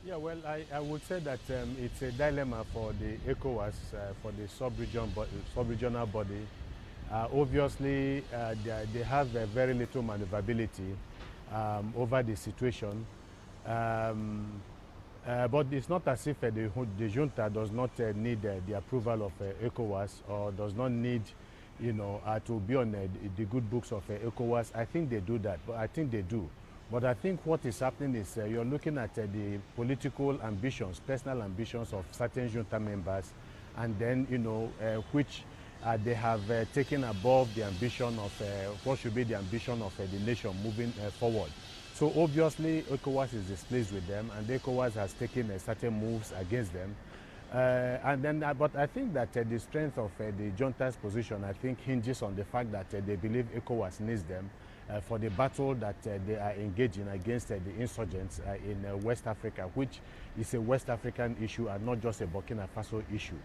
Yeah, well, I would say that it's a dilemma for the ECOWAS, for the sub-regional body. Obviously, they have very little maneuverability over the situation. Um, but it's not as if the junta does not need the approval of ECOWAS, or does not need, to be on the good books of ECOWAS. I think they do that, but I think they do. But I think what is happening is you're looking at the political ambitions, personal ambitions of certain junta members, and then, which they have taken above the ambition of what should be the ambition of the nation moving forward. So obviously, ECOWAS is displeased with them, and ECOWAS has taken certain moves against them. But I think that the strength of the junta's position, I think, hinges on the fact that they believe ECOWAS needs them for the battle that they are engaging against the insurgents in West Africa, which is a West African issue and not just a Burkina Faso issue.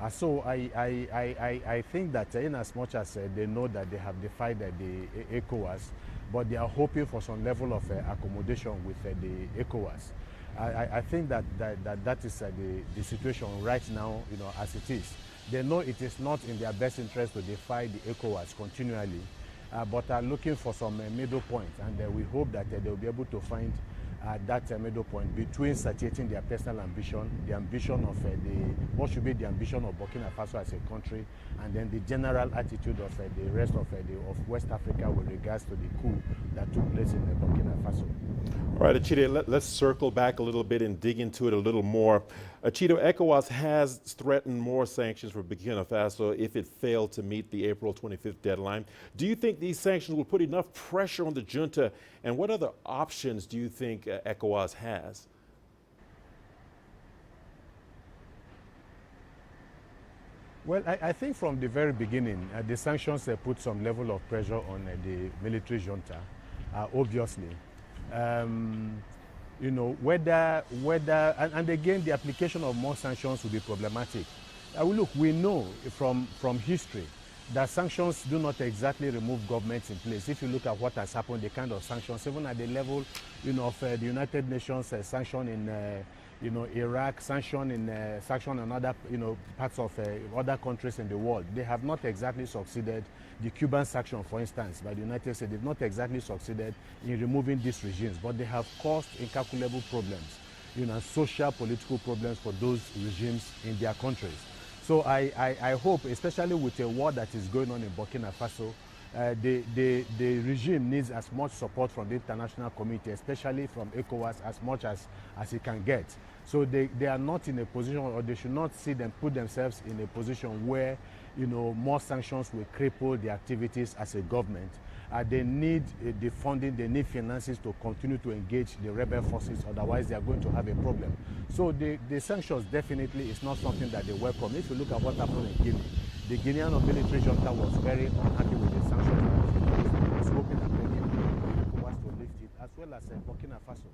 So I think that in as much as they know that they have defied the ECOWAS, but they are hoping for some level of accommodation with the ECOWAS. I think that is the situation right now, as it is. They know it is not in their best interest to defy the ECOWAS continually, but are looking for some middle point, and we hope that they will be able to find that middle point between satiating their personal ambition, the ambition of what should be the ambition of Burkina Faso as a country, and then the general attitude of the rest of West Africa with regards to the coup that took place in Burkina Faso. All right, Achito, let's circle back a little bit and dig into it a little more. Achito, ECOWAS has threatened more sanctions for Burkina Faso if it failed to meet the April 25th deadline. Do you think these sanctions will put enough pressure on the junta, and what other options do you think ECOWAS has? Well, I think from the very beginning, the sanctions put some level of pressure on the military junta, obviously. And again, the application of more sanctions will be problematic. Look, we know from history that sanctions do not exactly remove governments in place. If you look at what has happened, the kind of sanctions, even at the level, of the United Nations sanction in, Iraq, sanction in other, parts of other countries in the world, they have not exactly succeeded. The Cuban sanction, for instance, by the United States, they've not exactly succeeded in removing these regimes, but they have caused incalculable problems, social, political problems for those regimes in their countries. So I hope, especially with a war that is going on in Burkina Faso, the regime needs as much support from the international community, especially from ECOWAS, as much as it can get. So they are not in a position, or they should not put themselves in a position where, more sanctions will cripple the activities as a government. They need the funding, they need finances to continue to engage the rebel forces, otherwise they are going to have a problem. So the sanctions definitely is not something that they welcome. If you look at what happened in Guinea, the Guinean military junta was very unhappy with the sanctions that was imposed. It was hoping that maybe ECOWAS to lift it, as well as Burkina Faso.